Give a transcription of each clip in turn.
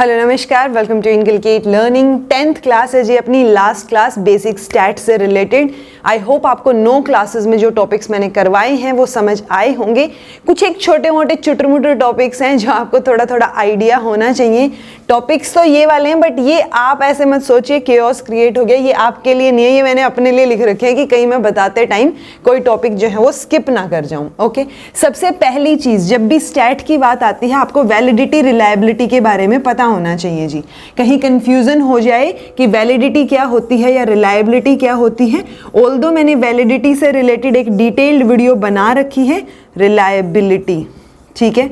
Hello नमस्कार, welcome to inculcate learning. 10th class है जी अपनी लास्ट क्लास बेसिक स्टैट से रिलेटेड। आई होप आपको 9 क्लासेस में जो टॉपिक्स मैंने करवाए हैं वो समझ आए होंगे। कुछ एक छोटे मोटे चुटर मुटर टॉपिक्स हैं जो आपको थोड़ा थोड़ा आइडिया होना चाहिए। टॉपिक्स तो ये वाले हैं, बट ये आप ऐसे मत सोचिए केओस क्रिएट हो गया, ये आपके लिए नहीं है, ये मैंने अपने लिए लिख रखे हैं कि कहीं मैं बताते टाइम कोई टॉपिक जो है वो स्किप ना कर जाऊं। ओके, सबसे पहली चीज, जब भी स्टैट की बात आती है आपको वैलिडिटी रिलायबिलिटी के बारे में पता होना चाहिए जी। कहीं कंफ्यूजन हो जाए कि वैलिडिटी क्या होती है या रिलायबिलिटी क्या होती है। ऑल्दो मैंने वैलिडिटी से रिलेटेड एक डिटेल्ड वीडियो बना रखी है, रिलायबिलिटी, ठीक है।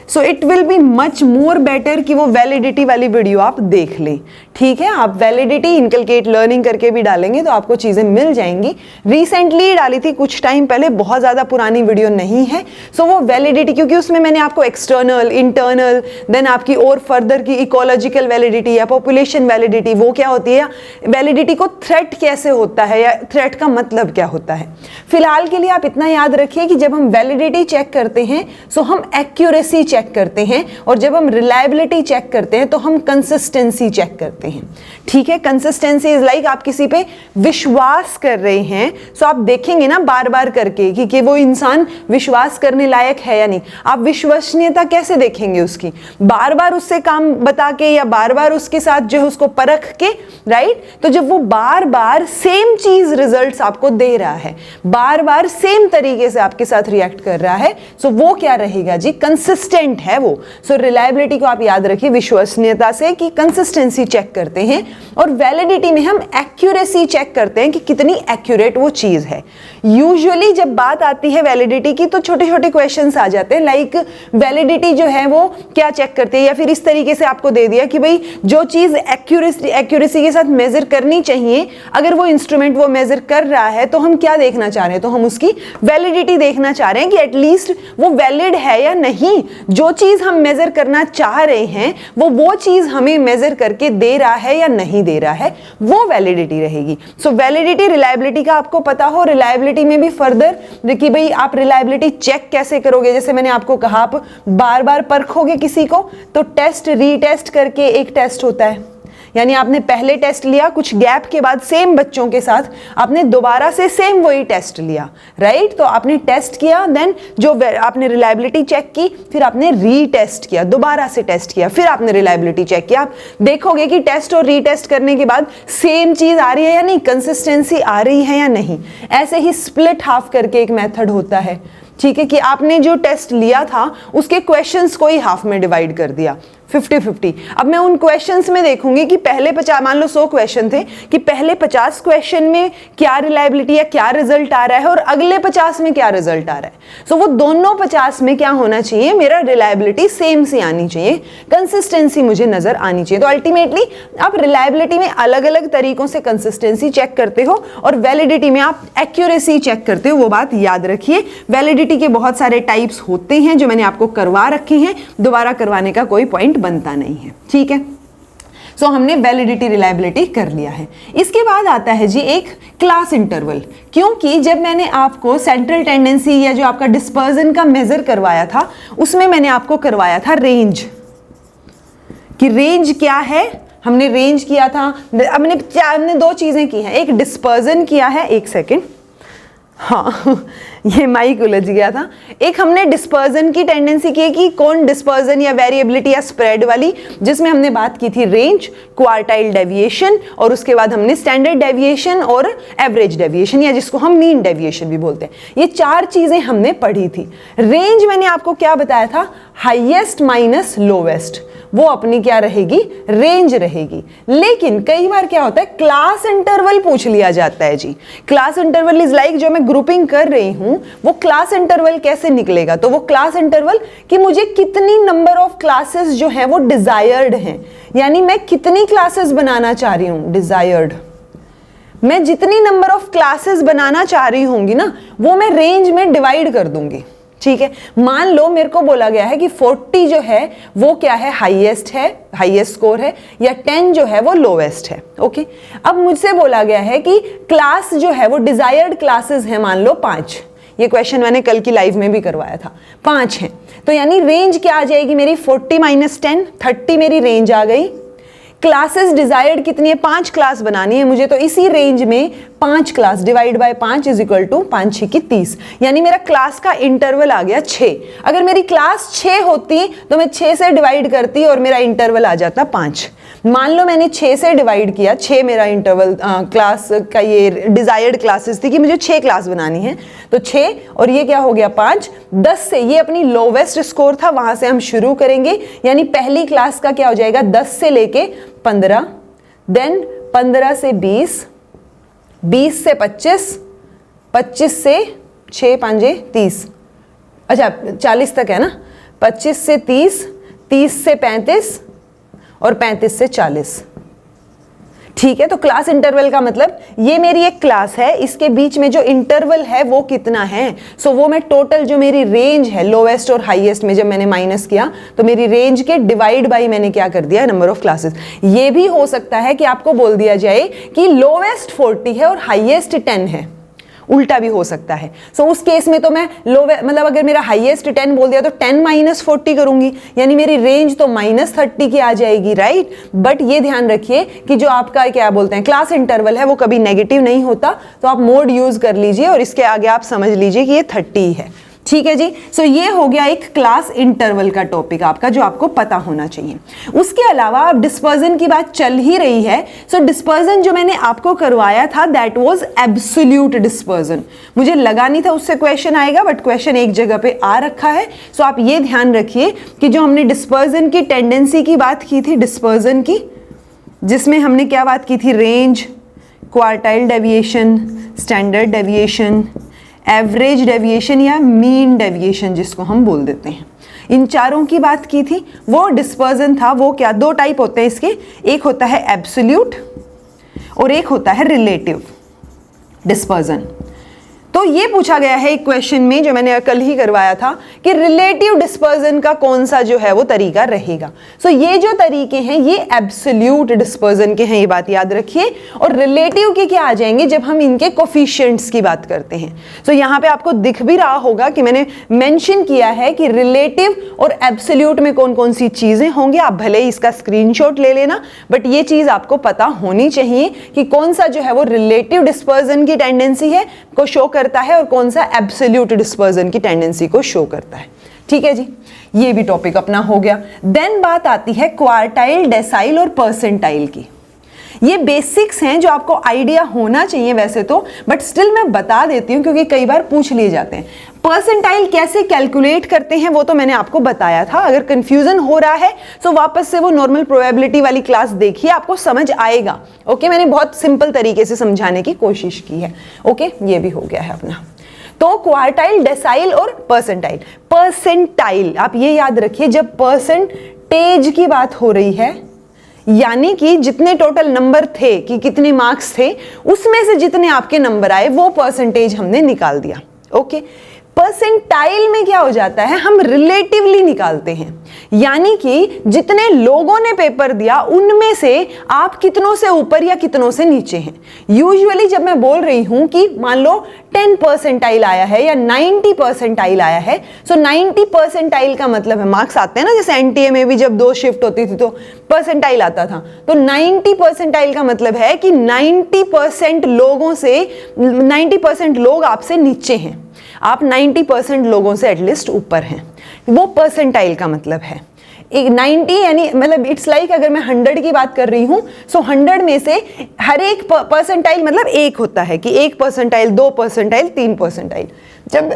So it will be much more better कि वो वैलिडिटी वाली वीडियो आप देख लें, ठीक है। आप वैलिडिटी इनकलकेट लर्निंग करके भी डालेंगे तो आपको चीज़ें मिल जाएंगी। रिसेंटली डाली थी कुछ टाइम पहले, बहुत ज़्यादा पुरानी वीडियो नहीं है। सो वो वैलिडिटी, क्योंकि उसमें मैंने आपको एक्सटर्नल, इंटरनल, देन आपकी और फर्दर की इकोलॉजिकल वैलिडिटी या पॉपुलेशन वैलिडिटी, वो क्या होती है, वैलिडिटी को थ्रेट कैसे होता है या थ्रेट का मतलब क्या होता है। फिलहाल के लिए आप इतना याद रखिए कि जब हम वैलिडिटी चेक करते हैं सो हम एक्यूरेसी चेक करते हैं, और जब हम रिलायबिलिटी चेक करते हैं तो हम कंसिस्टेंसी चेक करते हैं, ठीक है। कंसिस्टेंसी इज लाइक आप किसी पे विश्वास कर रहे हैं, सो आप देखेंगे ना बार बार करके कि वो इंसान विश्वास करने लायक है या नहीं। आप विश्वसनीयता कैसे देखेंगे उसकी, बार बार उससे काम बता के या बार बार उसके साथ जो है उसको परख के, राइट। तो जब वो बार बार सेम चीज रिजल्ट्स आपको दे रहा है, बार बार सेम तरीके से आपके साथ रिएक्ट कर रहा है, सो वो क्या रहेगा जी, कंसिस्टेंट है वो। सो रिलायबिलिटी को आप याद रखिए विश्वसनीयता से कि कंसिस्टेंसी चेक करते हैं, और वैलिडिटी में हम एक्यूरेसी चेक करते हैं कि कितनी एक्यूरेट वो चीज है। यूजुअली जब बात आती है वैलिडिटी की तो छोटे छोटे क्वेश्चंस आ जाते हैं, लाइक वैलिडिटी जो है वो क्या चेक करते हैं, या फिर इस तरीके से आपको दे दिया कि भाई जो चीज एक्यूरेसी के साथ मेजर करनी चाहिए, अगर वो इंस्ट्रूमेंट वो मेजर कर रहा है तो हम क्या देखना चाह रहे हैं, तो हम उसकी वैलिडिटी देखना चाह रहे हैं कि एटलीस्ट वो वैलिड है या नहीं। जो चीज हम मेजर करना चाह रहे हैं वो चीज हमें मेजर करके दे रहा है या नहीं दे रहा है, वो वैलिडिटी रहेगी। सो वैलिडिटी रिलायबिलिटी का आपको पता हो। रिलायबिलिटी में भी फर्दर कि भाई आप रिलायबिलिटी चेक कैसे करोगे, जैसे मैंने आपको कहा आप बार बार परखोगे किसी को, तो टेस्ट रीटेस्ट करके एक टेस्ट होता है, यानी आपने पहले टेस्ट लिया, कुछ गैप के बाद सेम बच्चों के साथ आपने दोबारा से सेम वही टेस्ट लिया, राइट। तो आपने टेस्ट किया, देन जो आपने रिलायबिलिटी चेक की, फिर आपने रीटेस्ट किया, दोबारा से टेस्ट किया, फिर आपने रिलायबिलिटी चेक किया। आप देखोगे कि टेस्ट और रीटेस्ट करने के बाद सेम चीज आ रही है या नहीं, कंसिस्टेंसी आ रही है या नहीं। ऐसे ही स्प्लिट हाफ करके एक मेथड होता है, ठीक है, कि आपने जो टेस्ट लिया था उसके क्वेश्चंस को ही हाफ में डिवाइड कर दिया, 50-50। अब मैं उन क्वेश्चंस में देखूंगी कि पहले 50, मान लो 100 क्वेश्चन थे, कि पहले 50 क्वेश्चन में क्या रिलायबिलिटी या क्या रिजल्ट आ रहा है और अगले 50 में क्या रिजल्ट आ रहा है। सो वो दोनों 50 में क्या होना चाहिए, मेरा रिलायबिलिटी सेम सी आनी चाहिए, कंसिस्टेंसी मुझे नजर आनी चाहिए। तो अल्टीमेटली आप रिलायबिलिटी में अलग अलग तरीकों से कंसिस्टेंसी चेक करते हो और वैलिडिटी में आप एक्यूरेसी चेक करते हो, वो बात याद रखिए। वैलिडिटी के बहुत सारे टाइप्स होते हैं जो मैंने आपको करवा रखे हैं, दोबारा करवाने का कोई पॉइंट बनता नहीं है, ठीक है। सो हमने वैलिडिटी रिलायबिलिटी कर लिया है। इसके बाद आता है जी एक क्लास इंटरवल, क्योंकि जब मैंने आपको सेंट्रल टेंडेंसी या जो आपका डिस्पर्जन का मेजर करवाया था उसमें मैंने आपको करवाया था रेंज, कि रेंज क्या है, हमने रेंज किया था। हमने 2 चीजें की हैं, एक डिस्पर्जन किया है, एक सेकेंड, हाँ ये माइक उलझ गया था। एक हमने डिस्पर्जन की टेंडेंसी की कि कौन डिस्पर्जन या वेरिएबिलिटी या स्प्रेड वाली, जिसमें हमने बात की थी रेंज, क्वार्टाइल डेविएशन, और उसके बाद हमने स्टैंडर्ड डेविएशन और एवरेज डेविएशन, या जिसको हम मीन डेविएशन भी बोलते हैं। ये 4 चीजें हमने पढ़ी थी। रेंज मैंने आपको क्या बताया था, हाईएस्ट माइनस लोवेस्ट, वो अपनी क्या रहेगी, रेंज रहेगी। लेकिन कई बार क्या होता है, क्लास इंटरवल पूछ लिया जाता है जी। क्लास इंटरवल इज लाइक जो मैं ग्रुपिंग कर रही हूं, वो क्लास इंटरवल कैसे निकलेगा, तो वो क्लास इंटरवल कि मुझे कितनी नंबर ऑफ क्लासेस जो है वो डिजायर्ड हैं, यानी मैं कितनी क्लासेस बनाना चाह रही हूं, डिजायर्ड। मैं जितनी नंबर ऑफ क्लासेस बनाना चाह रही होंगी ना, वो मैं रेंज में डिवाइड कर दूंगी, ठीक है। मान लो मेरे को बोला गया है कि 40 जो है वो क्या है, हाईएस्ट है, हाईएस्ट स्कोर है, या 10 जो है वो लोवेस्ट है। ओके, अब मुझसे बोला गया है कि क्लास जो है वो डिजायर्ड क्लासेस है मान लो 5, ये क्वेश्चन मैंने कल की लाइव में भी करवाया था। 5 हैं, तो यानी रेंज क्या आ जाएगी मेरी 40 - 10, 30 मेरी रेंज आ गई। क्लासेस डिजायर्ड कितनी है, 5 क्लास बनानी है मुझे, तो इसी रेंज में 5 class divide by 5 is equal to 5 6 की 30, यानी मेरा क्लास का इंटरवल आ गया 6। अगर मेरी क्लास 6 होती तो मैं 6 से डिवाइड करती और मेरा इंटरवल आ जाता 5। मान लो मैंने 6 से डिवाइड किया, 6 मेरा इंटरवल क्लास का ये डिजायर्ड क्लासेस थी कि मुझे 6 क्लास बनानी है, तो 6 और ये क्या हो गया 5। 10 से, ये अपनी लोवेस्ट स्कोर था, वहां से हम शुरू करेंगे, यानी पहली क्लास का क्या हो जाएगा 10 से लेके 15, देन 15 से 20, 20 से 25, 25 से 6 5 30, अच्छा 40 तक है ना, 25 से 30, 30 से 35 और 35 से 40। ठीक है, तो क्लास इंटरवल का मतलब ये मेरी एक क्लास है, इसके बीच में जो इंटरवल है वो कितना है, सो वो मैं टोटल जो मेरी रेंज है लोवेस्ट और हाईएस्ट में जब मैंने माइनस किया तो मेरी रेंज के डिवाइड बाई मैंने क्या कर दिया, नंबर ऑफ क्लासेस। ये भी हो सकता है कि आपको बोल दिया जाए कि लोवेस्ट 40 है और हाईएस्ट 10 है, उल्टा भी हो सकता है। सो उस केस में तो मैं मतलब अगर मेरा हाईएस्ट 10 बोल दिया तो 10 - 40 करूंगी, यानी मेरी रेंज तो -30 की आ जाएगी, राइट। बट ये ध्यान रखिए कि जो आपका क्या बोलते हैं क्लास इंटरवल है वो कभी नेगेटिव नहीं होता, तो आप मोड यूज कर लीजिए और इसके आगे आप समझ लीजिए कि ये 30 है। ठीक है जी, सो ये हो गया एक क्लास इंटरवल का टॉपिक आपका जो आपको पता होना चाहिए। उसके अलावा अब डिस्पर्जन की बात चल ही रही है, सो डिस्पर्जन जो मैंने आपको करवाया था दैट वाज एब्सोल्यूट डिस्पर्जन। मुझे लगा नहीं था उससे क्वेश्चन आएगा, बट क्वेश्चन एक जगह पे आ रखा है। सो आप ये ध्यान रखिए कि जो हमने डिस्पर्जन की टेंडेंसी की बात की थी, डिस्पर्जन की, जिसमें हमने क्या बात की थी, range, quartile deviation, standard deviation, average deviation या मीन डेविएशन जिसको हम बोल देते हैं, इन चारों की बात की थी। वो डिस्पर्जन था, वो क्या, 2 टाइप होते हैं इसके, एक होता है एब्सोल्यूट और एक होता है रिलेटिव डिस्पर्जन। तो ये पूछा गया है एक क्वेश्चन में जो मैंने कल ही करवाया था कि रिलेटिव डिस्पर्जन का कौन सा जो है वो तरीका रहेगा। सो ये जो तरीके हैं ये एब्सोल्यूट डिस्पर्जन के हैं, ये बात याद रखिए, और रिलेटिव के क्या आ जाएंगे जब हम इनके कोफिशिएंट्स की बात करते हैं। सो यहाँ पे आपको दिख भी रहा होगा कि मैंने मेंशन किया है कि रिलेटिव और एब्सोल्यूट में कौन कौन सी चीजें होंगी। आप भले ही इसका स्क्रीनशॉट ले लेना, बट ये चीज आपको पता होनी चाहिए कि कौन सा जो है वो रिलेटिव डिस्पर्जन की टेंडेंसी है को शो करता है और कौन सा एब्सोल्यूट डिस्पर्जन की टेंडेंसी को शो करता है। ठीक है जी, ये भी टॉपिक अपना हो गया। देन बात आती है क्वार्टाइल, डेसाइल और परसेंटाइल की। ये बेसिक्स हैं जो आपको आइडिया होना चाहिए वैसे तो, बट स्टिल मैं बता देती हूं क्योंकि कई बार पूछ लिए जाते हैं। परसेंटाइल कैसे कैलकुलेट करते हैं वो तो मैंने आपको बताया था। अगर कंफ्यूजन हो रहा है तो वापस से वो नॉर्मल प्रोबेबिलिटी वाली क्लास देखिए, आपको समझ आएगा। ओके, मैंने बहुत सिंपल तरीके से समझाने की कोशिश की है। ओके, ये भी हो गया है अपना। तो क्वार्टाइल, डेसाइल और परसेंटाइल। परसेंटाइल आप ये याद रखिए, जब परसेंटेज की बात हो रही है, यानी कि जितने टोटल नंबर थे कि कितने मार्क्स थे उसमें से जितने आपके नंबर आए वो परसेंटेज हमने निकाल दिया। ओके, परसेंटाइल में क्या हो जाता है, हम रिलेटिवली निकालते हैं, यानी कि जितने लोगों ने पेपर दिया उनमें से आप कितनों से ऊपर या कितनों से नीचे हैं। यूजुअली जब मैं बोल रही हूं कि मान लो 10 परसेंटाइल आया है या 90 परसेंटाइल आया है, सो 90 परसेंटाइल का मतलब है, मार्क्स आते हैं ना, जैसे एनटीए में भी जब 2 शिफ्ट होती थी तो परसेंटाइल आता था, तो 90 परसेंटाइल का मतलब है कि 90% लोगों से 90% लोग आपसे नीचे हैं, आप 90% लोगों से एटलीस्ट ऊपर हैं, वो परसेंटाइल का मतलब है। एक 90 यानी मतलब इट्स लाइक अगर मैं 100 की बात कर रही हूं, सो 100 में से हर एक परसेंटाइल मतलब एक होता है कि 1 परसेंटाइल, 2 परसेंटाइल, 3 परसेंटाइल। जब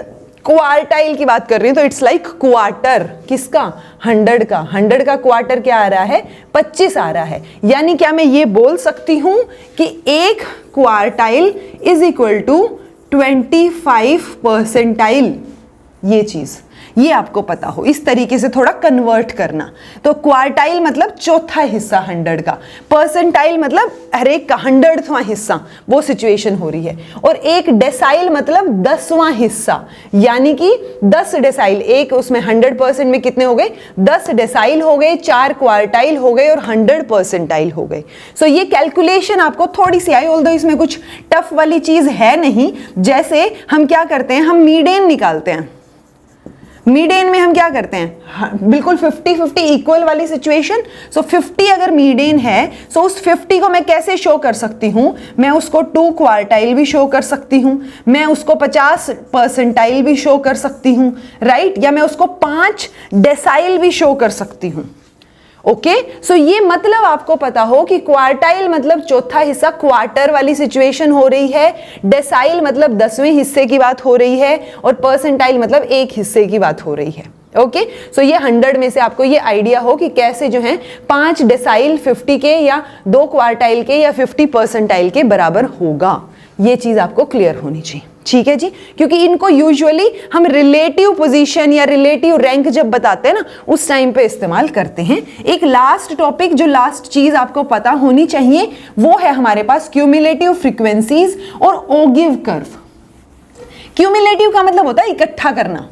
क्वार्टाइल की बात कर रही हूं तो इट्स लाइक क्वार्टर, किसका, 100 का। 100 का क्वार्टर क्या आ रहा है, 25 आ रहा है। यानी क्या मैं ये बोल सकती हूं कि एक quartile is equal to 25 percentile, ये चीज। ये आपको पता हो, इस तरीके से थोड़ा कन्वर्ट करना। तो क्वार्टाइल मतलब चौथा हिस्सा 100 का, परसेंटाइल मतलब हर एक का 100वां हिस्सा, वो सिचुएशन हो रही है। और एक डेसाइल मतलब 10वां हिस्सा, यानी कि 10 डेसाइल, एक उसमें 100% में कितने हो गए, 10 डेसाइल हो गए, 4 क्वार्टाइल हो गए और 100 परसेंटाइल हो गए। सो ये कैलकुलेशन आपको थोड़ी सी आई, ऑल्दो इसमें कुछ टफ वाली चीज है नहीं। जैसे हम क्या करते हैं, हम मीडियन निकालते हैं। मीडियन में हम क्या करते हैं, बिल्कुल 50-50 इक्वल वाली सिचुएशन। सो 50 अगर मीडियन है, सो उस 50 को मैं कैसे शो कर सकती हूं, मैं उसको 2 क्वार्टाइल भी शो कर सकती हूं, मैं उसको 50 परसेंटाइल भी शो कर सकती हूं, राइट, या मैं उसको 5 डेसाइल भी शो कर सकती हूं। ओके, सो ये मतलब आपको पता हो कि क्वार्टाइल मतलब चौथा हिस्सा, क्वार्टर वाली सिचुएशन हो रही है, डेसाइल मतलब 10वें हिस्से की बात हो रही है, और परसेंटाइल मतलब एक हिस्से की बात हो रही है। ओके, सो ये 100 में से आपको ये आइडिया हो कि कैसे जो है 5 डेसाइल 50 के या 2 क्वार्टाइल के या 50 परसेंटाइल के बराबर होगा। ये चीज आपको क्लियर होनी चाहिए, ठीक है जी, क्योंकि इनको यूजुअली हम रिलेटिव पोजीशन या रिलेटिव रैंक जब बताते हैं ना, उस टाइम पे इस्तेमाल करते हैं। एक लास्ट टॉपिक, जो लास्ट चीज आपको पता होनी चाहिए, वो है हमारे पास क्यूमुलेटिव फ्रीक्वेंसीज और ओगिव कर्व। क्यूमुलेटिव का मतलब होता है इकट्ठा करना।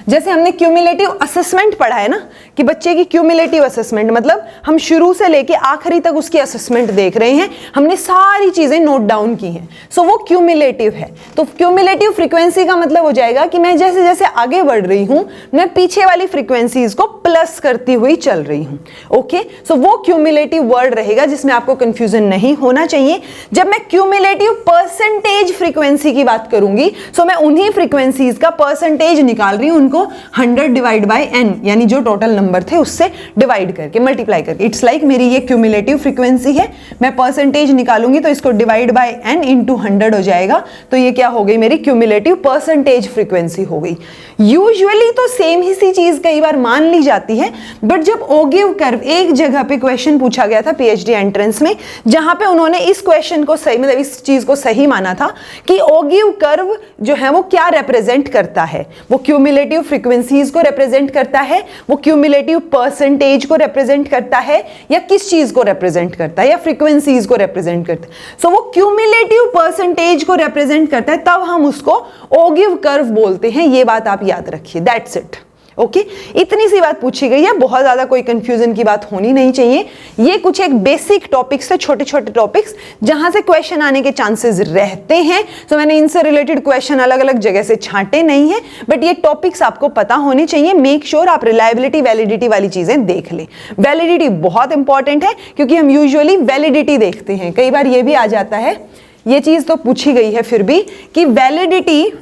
जैसे हमने क्यूमुलेटिव असेसमेंट पढ़ा है ना, कि बच्चे की क्यूमुलेटिव असेसमेंट मतलब हम शुरू से लेके आखिरी तक उसकी असेसमेंट देख रहे हैं, हमने सारी चीजें नोट डाउन की हैं, सो वो क्यूमुलेटिव है। तो क्यूमुलेटिव फ्रीक्वेंसी का मतलब हो जाएगा कि मैं जैसे जैसे आगे बढ़ रही हूं, मैं पीछे वाली फ्रीक्वेंसीज को प्लस करती हुई चल रही हूं। ओके, सो वो क्यूमुलेटिव वर्ड रहेगा जिसमें आपको कंफ्यूजन नहीं होना चाहिए। जब मैं क्यूमुलेटिव परसेंटेज फ्रीक्वेंसी की बात करूंगी, सो मैं उन्हीं फ्रीक्वेंसीज का परसेंटेज निकाल रही हूं, 100 डिवाइड बाय n, यानी जो टोटल नंबर थे उससे डिवाइड करके, मल्टीप्लाई करके। इट्स लाइक मेरी ये क्यूमुलेटिव फ्रीक्वेंसी है, मैं परसेंटेज निकालूंगी तो इसको डिवाइड बाय n इंटू 100 हो जाएगा, तो ये क्या हो गई, मेरी क्यूमुलेटिव परसेंटेज फ्रीक्वेंसी हो गई। यूजुअली तो सेम ही सी चीज कई बार मान ली जाती है, बट जब ओगिव कर्व, एक जगह पे क्वेश्चन पूछा गया था पीएचडी एंट्रेंस में, जहां पे उन्होंने इस क्वेश्चन को सही, मतलब इस चीज को सही माना था कि ओगिव कर्व जो है वो क्या रिप्रेजेंट करता है, वो क्यूमुलेटिव फ्रीक्वेंसीज को रिप्रेजेंट करता है, वो क्यूमुलेटिव परसेंटेज को रिप्रेजेंट करता है, या किस चीज को रिप्रेजेंट करता है, या फ्रीक्वेंसीज को रिप्रेजेंट करता है। सो वो क्यूमुलेटिव परसेंटेज को रिप्रेजेंट करता है, तब हम उसको ओगिव कर्व बोलते हैं। ये बात आप याद रखिए, दैट्स इट। ओके, इतनी सी बात पूछी गई है, बहुत ज्यादा कोई कंफ्यूजन की बात होनी नहीं चाहिए। ये कुछ एक बेसिक टॉपिक्स है, छोटे छोटे टॉपिक्स जहां से क्वेश्चन आने के चांसेस रहते हैं। सो मैंने इनसे रिलेटेड क्वेश्चन अलग अलग जगह से छांटे नहीं है, बट ये टॉपिक्स आपको पता होने चाहिए। मेक श्योर आप रिलायबिलिटी, वैलिडिटी वाली चीजें देख लें। वैलिडिटी बहुत इंपॉर्टेंट है, क्योंकि हम यूजुअली वैलिडिटी देखते हैं। कई बार ये भी आ जाता है, ये चीज तो पूछी गई है फिर भी, कि वैलिडिटी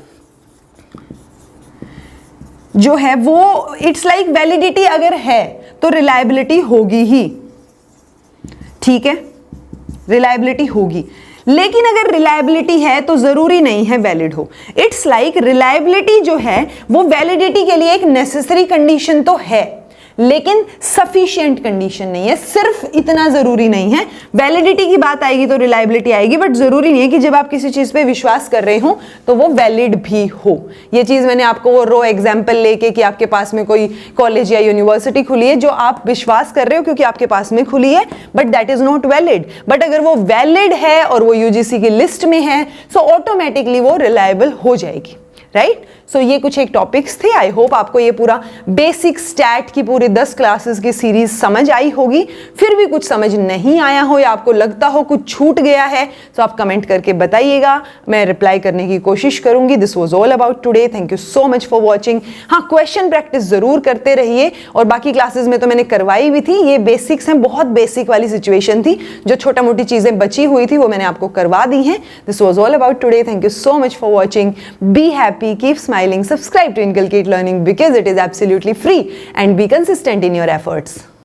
जो है वो इट्स लाइक वैलिडिटी अगर है तो रिलायबिलिटी होगी ही, ठीक है, रिलायबिलिटी होगी। लेकिन अगर रिलायबिलिटी है तो जरूरी नहीं है वैलिड हो। इट्स लाइक रिलायबिलिटी जो है वो वैलिडिटी के लिए एक नेसेसरी कंडीशन तो है, लेकिन सफिशिएंट कंडीशन नहीं है। सिर्फ इतना जरूरी नहीं है, वैलिडिटी की बात आएगी तो रिलायबिलिटी आएगी, बट जरूरी नहीं है कि जब आप किसी चीज पे विश्वास कर रहे हो तो वो वैलिड भी हो। ये चीज मैंने आपको वो रो एग्जांपल लेके कि आपके पास में कोई कॉलेज या यूनिवर्सिटी खुली है जो आप विश्वास कर रहे हो क्योंकि आपके पास में खुली है, but that is not valid. But अगर वो वैलिड है और वो यूजीसी की लिस्ट में है, सो ऑटोमेटिकली वो रिलायबल हो जाएगी, राइट। सो ये कुछ एक टॉपिक्स थे। आई होप आपको ये पूरा बेसिक स्टैट की पूरी 10 क्लासेस की सीरीज समझ आई होगी। फिर भी कुछ समझ नहीं आया हो या आपको लगता हो कुछ छूट गया है, तो आप कमेंट करके बताइएगा, मैं रिप्लाई करने की कोशिश करूंगी। This was all about today, thank you so much for watching. हाँ, क्वेश्चन प्रैक्टिस जरूर करते रहिए, और बाकी क्लासेस में तो मैंने करवाई भी थी। ये बेसिक्स हैं, बहुत बेसिक वाली सिचुएशन थी, जो छोटा मोटी चीजें बची हुई थी वो मैंने आपको करवा दी हैं। This was all about today, thank you so much for watching. Be happy, keep smiling, subscribe to Inculcate Learning because it is absolutely free, and be consistent in your efforts.